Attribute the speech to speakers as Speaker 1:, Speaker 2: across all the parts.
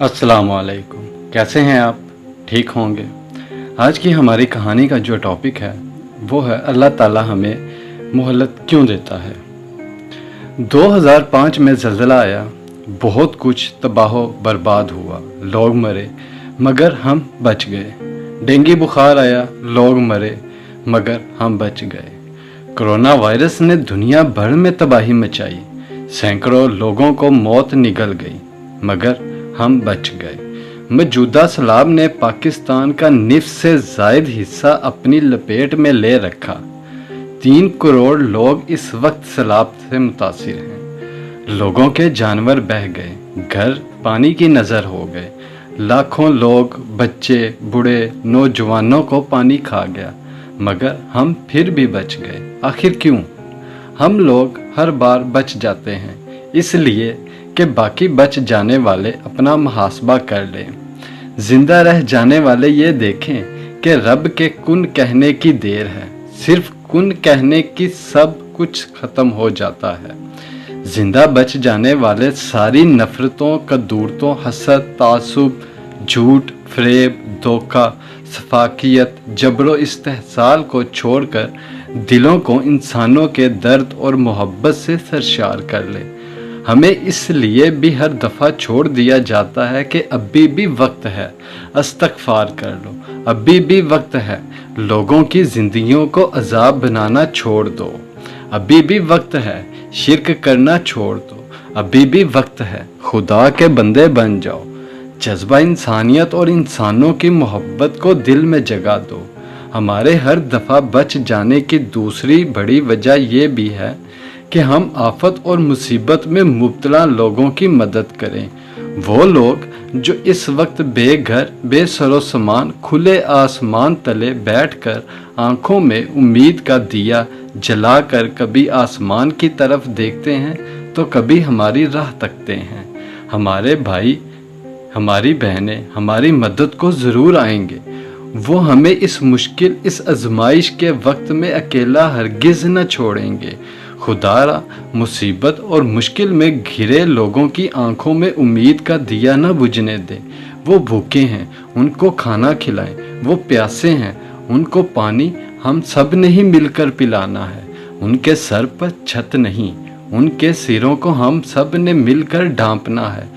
Speaker 1: अस्सलाम वालेकुम। कैसे हैं आप? ठीक होंगे। आज की हमारी कहानी का जो टॉपिक है वो है अल्लाह ताला हमें मोहलत क्यों देता है। 2005 में ज़लज़ला आया, बहुत कुछ तबाह बर्बाद हुआ, लोग मरे मगर हम बच गए। डेंगू बुखार आया, लोग मरे मगर हम बच गए। कोरोना वायरस ने दुनिया भर में तबाही मचाई, सैकड़ों लोगों को मौत निगल गई मगर हम बच गए। मौजूदा सैलाब ने पाकिस्तान का निफ से ज़ायद हिस्सा अपनी लपेट में ले रखा। 3 करोड़ लोग इस वक्त सैलाब से मुतासिर हैं। लोगों के जानवर बह गए, घर पानी की नज़र हो गए। लाखों लोग, बच्चे, बूढ़े, नौजवानों को पानी खा गया मगर हम फिर भी बच गए। आखिर क्यों? हम लोग हर बार बच जाते हैं इसलिए कि बाकी बच जाने वाले अपना मुहासबा कर लें। जिंदा रह जाने वाले ये देखें कि रब के कुन कहने की देर है, सिर्फ कुन कहने की सब कुछ ख़त्म हो जाता है। जिंदा बच जाने वाले सारी नफ़रतों, कदूरतों, हसद, तासुब, झूठ, फ़रेब, धोखा, सफाकियत, जबरो इस्तेहसाल को छोड़कर दिलों को इंसानों के दर्द और मोहब्बत से सरशार कर ले। हमें इसलिए भी हर दफ़ा छोड़ दिया जाता है कि अभी भी वक्त है, इस्तग़फ़ार कर लो, अभी भी वक्त है, लोगों की ज़िंदगियों को अज़ाब बनाना छोड़ दो, अभी भी वक्त है, शिर्क करना छोड़ दो, अभी भी वक्त है, खुदा के बंदे बन जाओ। जज्बा इंसानियत और इंसानों की मोहब्बत को दिल में जगा दो। हमारे हर दफ़ा बच जाने की दूसरी बड़ी वजह यह भी है कि हम आफत और मुसीबत में मुब्तला लोगों की मदद करें। वो लोग जो इस वक्त बेघर, बेसरो सामान, खुले आसमान तले बैठकर आंखों में उम्मीद का दिया जलाकर कभी आसमान की तरफ देखते हैं तो कभी हमारी राह तकते हैं। हमारे भाई, हमारी बहनें हमारी मदद को ज़रूर आएंगे। वो हमें इस मुश्किल, इस आजमाइश के वक्त में अकेला हरगिज़ न छोड़ेंगे। खुदारा मुसीबत और मुश्किल में घिरे लोगों की आंखों में उम्मीद का दिया न बुझने दे। वो भूखे हैं, उनको खाना खिलाएं। वो प्यासे हैं, उनको पानी हम सब ने ही मिलकर पिलाना है। उनके सर पर छत नहीं, उनके सिरों को हम सब ने मिलकर ढांपना है।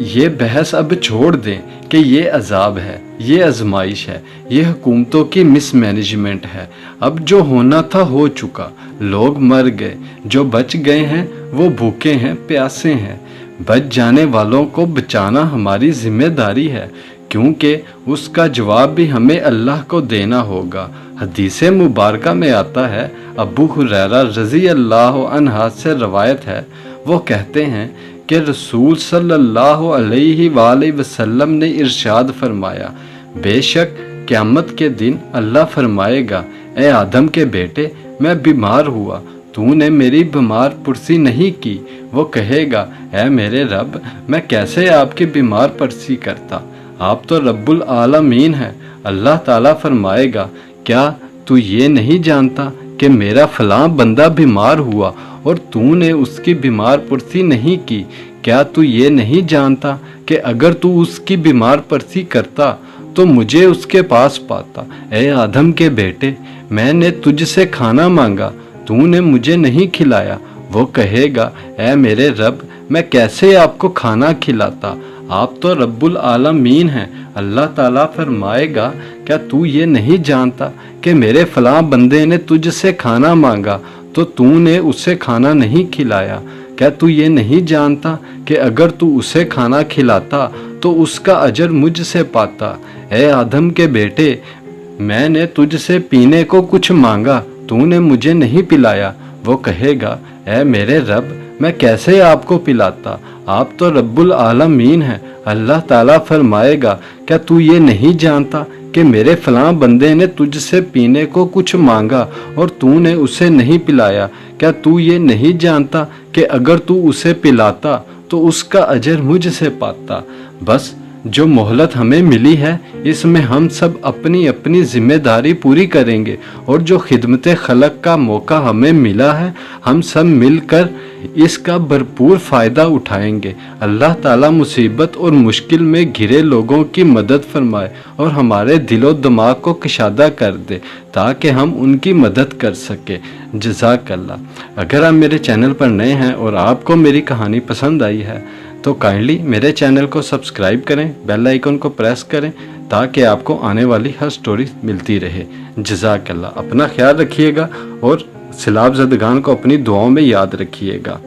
Speaker 1: ये बहस अब छोड़ दें कि ये अजाब है, ये आजमाइश है, ये हुकूमतों की मिसमैनेजमेंट है। अब जो होना था हो चुका, लोग मर गए, जो बच गए हैं वो भूखे हैं, प्यासे हैं। बच जाने वालों को बचाना हमारी जिम्मेदारी है क्योंकि उसका जवाब भी हमें अल्लाह को देना होगा। हदीस मुबारका में आता है, अबू हुरैरा रज़ी अल्लाह अन्हा से रवायत है, वो कहते हैं कि रसूल सल्लल्लाहु अलैहि वसल्लम ने इरशाद फरमाया, बेशक क़यामत के दिन अल्लाह फरमाएगा, ए आदम के बेटे, मैं बीमार हुआ, तूने मेरी बीमार पुरसी नहीं की। वो कहेगा, ए मेरे रब, मैं कैसे आपकी बीमार पुरसी करता, आप तो रब्बुल आलमीन हैं। अल्लाह ताला फरमाएगा, क्या तू ये नहीं जानता कि मेरा फलां बंदा बीमार हुआ और तूने उसकी बीमार पुरसी नहीं की? क्या तू ये नहीं जानता कि अगर तू उसकी बीमार पुरसी करता तो मुझे उसके पास पाता? ए आदम के बेटे, मैंने तुझसे खाना मांगा, तूने मुझे नहीं खिलाया। वो कहेगा, ए मेरे रब, मैं कैसे आपको खाना खिलाता, आप तो रब्बुल आलमीन हैं। अल्लाह ताला फरमाएगा, क्या तू ये नहीं जानता कि मेरे फलां बंदे ने तुझसे खाना मांगा तो तूने उसे खाना नहीं खिलाया? क्या तू ये नहीं जानता कि अगर तू उसे खाना खिलाता तो उसका अजर मुझसे पाता? ए आदम के बेटे, मैंने तुझसे पीने को कुछ मांगा, तूने मुझे नहीं पिलाया। वो कहेगा, ए मेरे रब, मैं कैसे आपको पिलाता, आप तो रब्बुल आलमीन हैं। अल्लाह ताला फरमाएगा, क्या तू ये नहीं जानता कि मेरे फलां बंदे ने तुझसे पीने को कुछ मांगा और तूने उसे नहीं पिलाया? क्या तू ये नहीं जानता कि अगर तू उसे पिलाता तो उसका अजर मुझसे पाता? बस जो मोहलत हमें मिली है इसमें हम सब अपनी अपनी जिम्मेदारी पूरी करेंगे और जो खिदमत खलक का मौका हमें मिला है हम सब मिलकर इसका भरपूर फ़ायदा उठाएंगे। अल्लाह ताला मुसीबत और मुश्किल में घिरे लोगों की मदद फरमाए और हमारे दिलो दिमाग को कशादा कर दे ताकि हम उनकी मदद कर सके। जज़ाकल्लाह। अगर आप मेरे चैनल पर नए हैं और आपको मेरी कहानी पसंद आई है तो काइंडली मेरे चैनल को सब्सक्राइब करें, बेल आइकन को प्रेस करें ताकि आपको आने वाली हर स्टोरी मिलती रहे। जज़ाकल्लाह। अपना ख्याल रखिएगा और सैलाब ज़दगान को अपनी दुआओं में याद रखिएगा।